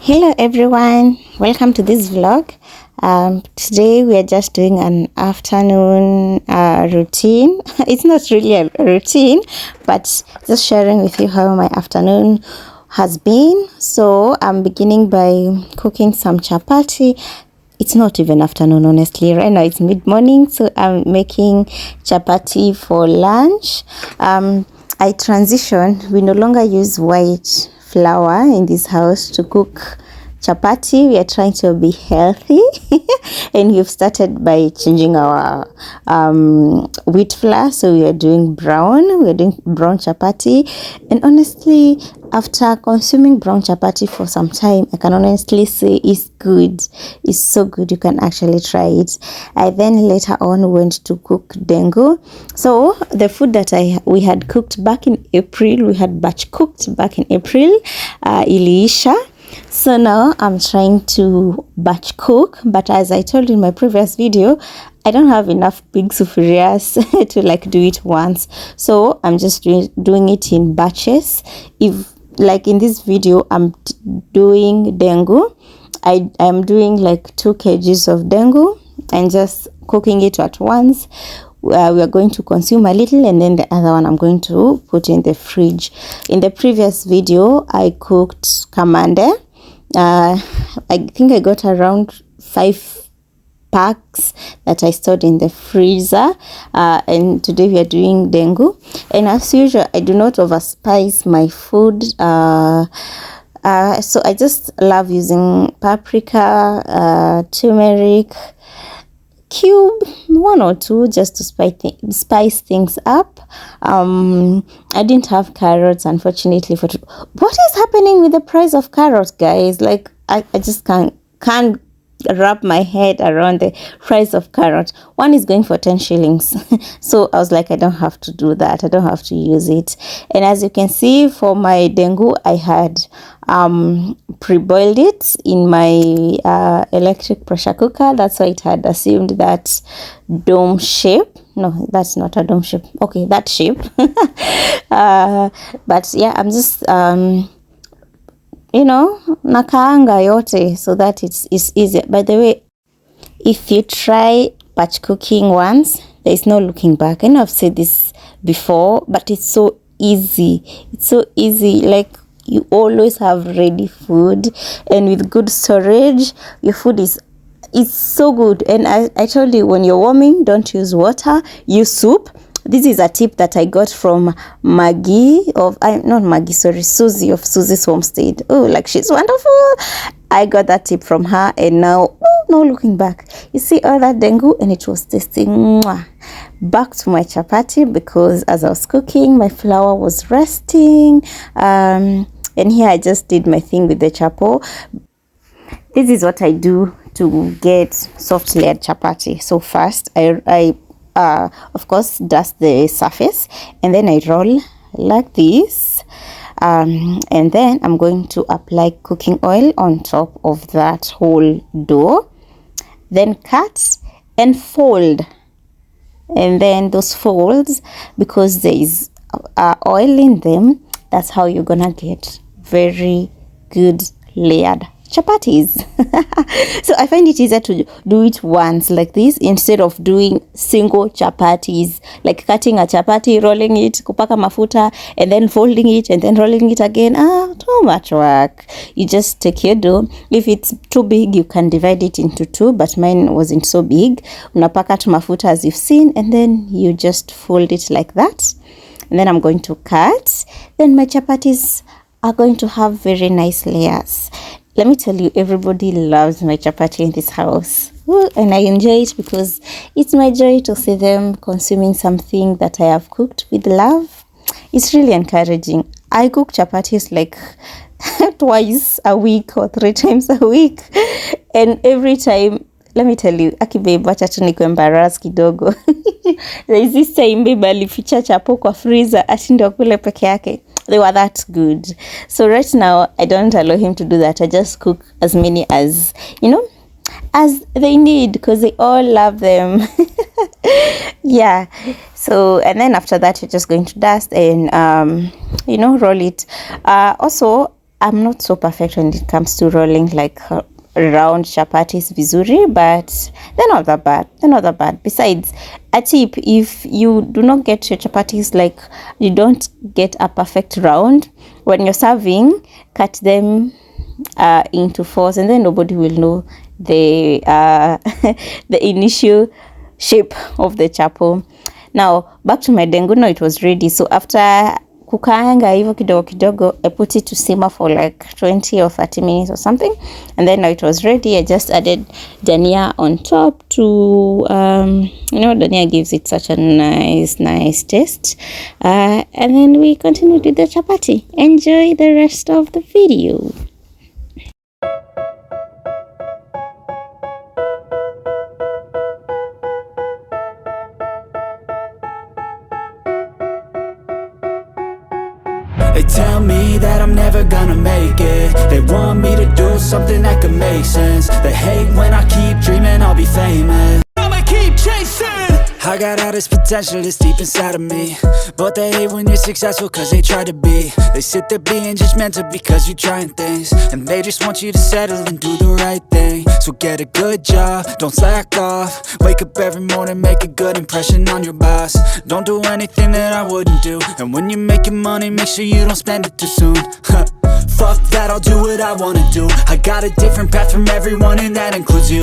Hello everyone, welcome to this vlog. Today we are just doing an afternoon routine. It's not really a routine, but just sharing with you how my afternoon has been. So I'm beginning by cooking some chapati. It's not even afternoon, honestly. Right now it's mid-morning, so I'm making chapati for lunch. I transitioned. We no longer use white flour in this house to cook chapati. We are trying to be healthy and we've started by changing our wheat flour, so we are doing brown chapati. And honestly, after consuming brown chapati for some time, I can honestly say it's good. It's so good. You can actually try it. I then later on went to cook dengu. So the food that we had cooked back in April, we had batch cooked back in April, iliisha. So now I'm trying to batch cook, but as I told you in my previous video, I don't have enough big sufurias to like do it once. So I'm just doing it in batches. If like in this video, I'm doing dengu. I am doing like 2 kgs of dengu and just cooking it at once. We are going to consume a little, and then the other one I'm going to put in the fridge. In the previous video, I cooked kamande. I think I got around 5 packs that I stored in the freezer, and today we are doing dengu. And as usual, I do not overspice my food. So I just love using paprika, turmeric, cube 1 or 2 just to spice things up. I didn't have carrots, unfortunately. What is happening with the price of carrots, guys? Like I just can't wrap my head around the price of carrot. One is going for 10 shillings. So I was like, I don't have to do that. I don't have to use it. And as you can see, for my dengu, I had pre-boiled it in my electric pressure cooker. That's why it had assumed that dome shape. No, that's not a dome shape. Okay, that shape. But yeah, I'm just nakaanga yote so that it's easier. By the way, if you try batch cooking once, there is no looking back. I know I've said this before, but it's so easy. It's so easy. Like, you always have ready food, and with good storage, your food is so good. And I told you, when you're warming, don't use water, use soup. This is a tip that I got from Susie of Susie's Homestead. Oh, like, she's wonderful. I got that tip from her, and now, no looking back. You see all that dengu, and it was tasting. Mwah. Back to my chapati, because as I was cooking, my flour was resting. And here I just did my thing with the chapo. This is what I do to get soft layered chapati. So first, I of course dust the surface, and then I roll like this, and then I'm going to apply cooking oil on top of that whole dough, then cut and fold. And then those folds, because there is oil in them, that's how you're gonna get very good layered chapatis. So I find it easier to do it once like this, instead of doing single chapatis, like cutting a chapati, rolling it, kupaka mafuta, and then folding it, and then rolling it again. Too much work. You just take your dough. If it's too big, you can divide it into 2, but mine wasn't so big. Unapaka tu mafuta, as you've seen, and then you just fold it like that. And then I'm going to cut. Then my chapatis are going to have very nice layers. Let me tell you, everybody loves my chapati in this house. Ooh, and I enjoy it because it's my joy to see them consuming something that I have cooked with love. It's really encouraging. I cook chapatis like twice a week or 3 times a week. And every time, let me tell you, aki babe, wacha tu niko embarrass kidogo. There is this time babe alificha chapo kwa freezer ati ndio kule peke yake. They were that good. So right now, I don't allow him to do that. I just cook as many as, as they need, because they all love them. Yeah. So, and then after that, you're just going to dust and, roll it. Also, I'm not so perfect when it comes to rolling like round chapatis vizuri, but they're not that bad. They're not that bad. Besides, a tip, if you do not get your chapatis, like you don't get a perfect round, when you're serving, cut them into fours, and then nobody will know the the initial shape of the chapo. Now back to my dengu. No, it was ready. So after kukaanga hivyo kidogo kidogo, I put it to simmer for like 20 or 30 minutes or something, and then now it was ready. I just added dania on top to dania gives it such a nice taste, and then we continued with the chapati. Enjoy the rest of the video. They tell me that I'm never gonna make it. They want me to do something that could make sense. They hate when I keep dreaming I'll be famous. I'ma keep chasing. I got all this potential that's deep inside of me, but they hate when you're successful cause they try to be. They sit there being judgmental because you're trying things, and they just want you to settle and do the right thing. So get a good job, don't slack off. Wake up every morning, make a good impression on your boss. Don't do anything that I wouldn't do, and when you're making money, make sure you don't spend it too soon. Fuck that, I'll do what I wanna do. I got a different path from everyone, and that includes you.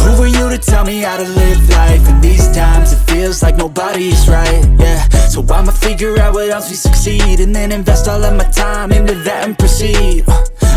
Who are you to tell me how to live life? In these times it feels like nobody's right, yeah. So I'ma figure out what else we succeed, and then invest all of my time into that and proceed.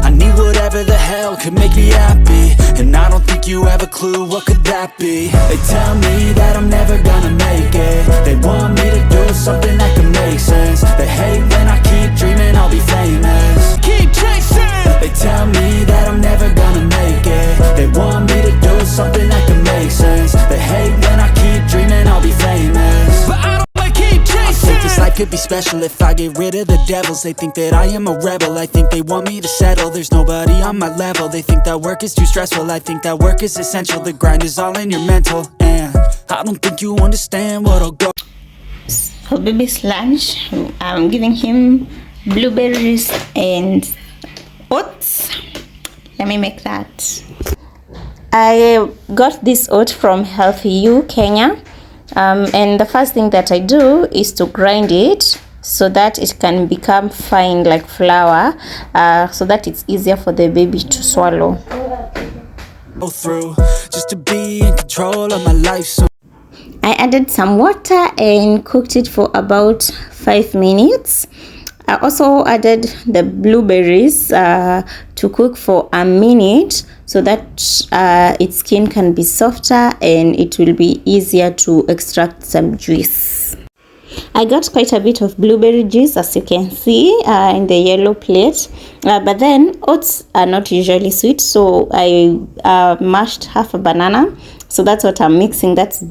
I need whatever the hell could make me happy, and I don't think you have a clue what could that be. They tell me that I'm never gonna make it. They want me to do something that can make sense. They hate when I keep dreaming I'll be famous. Keep chasing. They tell me that I'm never gonna make it. They want me to do something that can make sense. They hate when I keep dreaming I'll be famous, but I don't wanna keep chasing. I think this life could be special if I get rid of the devils. They think that I am a rebel. I think they want me to settle. There's nobody on my level. They think that work is too stressful. I think that work is essential. The grind is all in your mental, and I don't think you understand what I'll go. For baby's lunch, I'm giving him blueberries and oats. Let me make that. I got this oat from Healthy You Kenya, and the first thing that I do is to grind it so that it can become fine like flour, so that it's easier for the baby to swallow. Go through just to be in control of my life. So I added some water and cooked it for about 5 minutes. I also added the blueberries to cook for a minute so that its skin can be softer and it will be easier to extract some juice. I got quite a bit of blueberry juice, as you can see in the yellow plate, but then oats are not usually sweet, so I mashed half a banana. So that's what I'm mixing. That's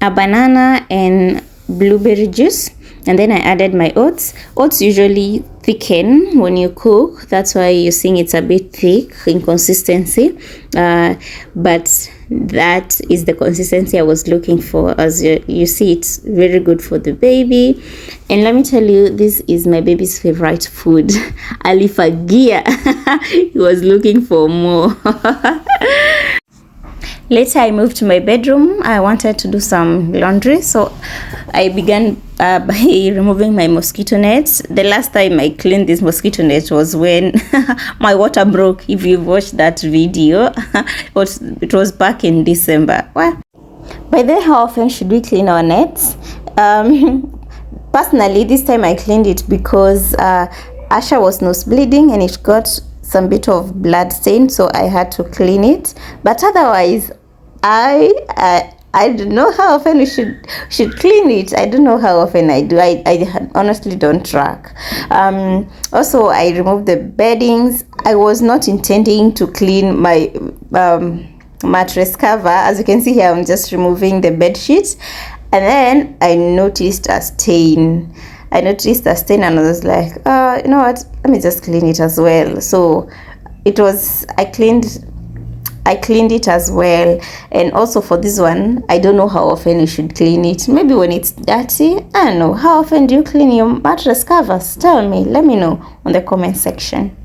a banana and blueberry juice, and then I added my oats. Oats usually thicken when you cook, that's why you're seeing it's a bit thick in consistency, but that is the consistency I was looking for. As you see, it's very good for the baby, and let me tell you, this is my baby's favorite food. Alifagia. He was looking for more. Later I moved to my bedroom. I wanted to do some laundry, so I began by removing my mosquito nets. The last time I cleaned this mosquito net was when my water broke. If you watched that video, it was back in December. Well, by then, how often should we clean our nets? Personally, this time I cleaned it because Asha was nose bleeding and it got some bit of blood stain, so I had to clean it. But otherwise, I don't know how often we should clean it. I don't know how often I do. I honestly don't track. Also, I removed the beddings. I was not intending to clean my mattress cover. As you can see here, I'm just removing the bed sheets, and then I noticed a stain. And I was like, you know what, let me just clean it as well. So I cleaned I cleaned it as well. And also for this one, I don't know how often you should clean it. Maybe when it's dirty. I don't know. How often do you clean your mattress covers? Tell me. Let me know on the comment section.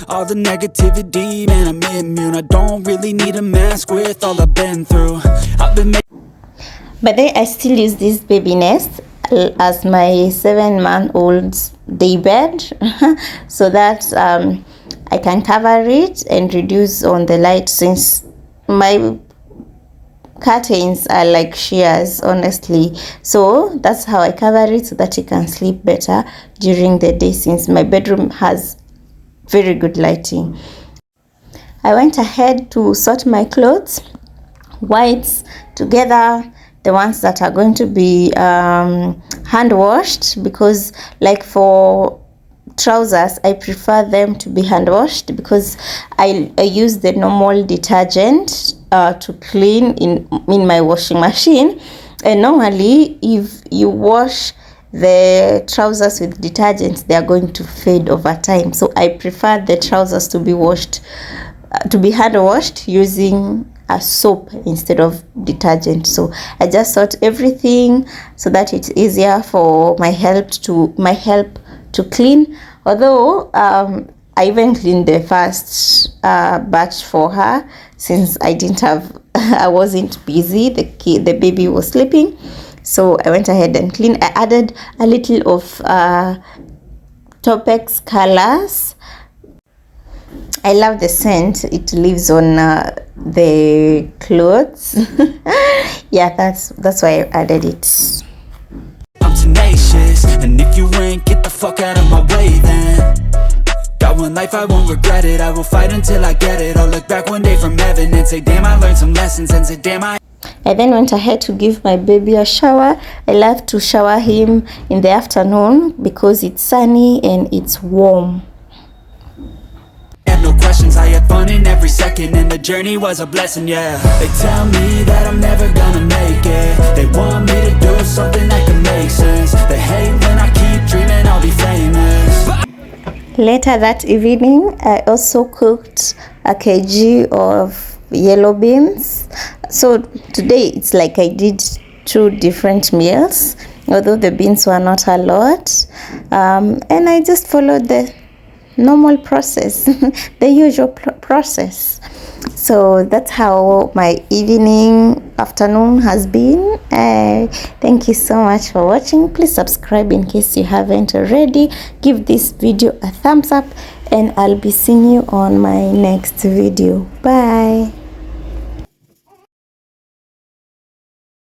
All the negativity, man, I'm immune. I don't really need a mask with all I've been through. I've been But then I still use this baby nest as my 7-month-old day bed so that I can cover it and reduce on the light, since my curtains are like shears, honestly. So that's how I cover it, so that you can sleep better during the day, since my bedroom has very good lighting. I went ahead to sort my clothes, whites together, the ones that are going to be hand washed, because like for trousers I prefer them to be hand washed, because I use the normal detergent to clean in my washing machine. And normally if you wash the trousers with detergents, they are going to fade over time. So I prefer the trousers to be washed, to be hand washed using a soap instead of detergent. So I just sort everything so that it's easier for my help to clean. Although I even cleaned the first batch for her, since I didn't have I wasn't busy, the baby was sleeping. So I went ahead and cleaned. I added a little of Topex colors. I love the scent it leaves on the clothes. Yeah, that's why I added it. I'm tenacious, and if you ain't, get the fuck out of my way then. Got one life, I won't regret it. I will fight until I get it. I'll look back one day from heaven and say, damn, I learned some lessons, and say, damn, I then went ahead to give my baby a shower. I love to shower him in the afternoon because it's sunny and it's warm. had no questions, I had fun in every second, and the journey was a blessing, yeah. They tell me that I'm never gonna make it. They want me to do something that can make sense. They hate when I keep dreaming I'll be famous. Later that evening, I also cooked a kg of yellow beans. So today it's like I did 2 different meals, although the beans were not a lot. And I just followed the normal process, the usual process. So that's how my afternoon has been. Thank you so much for watching. Please subscribe in case you haven't already. Give this video a thumbs up, and I'll be seeing you on my next video. Bye.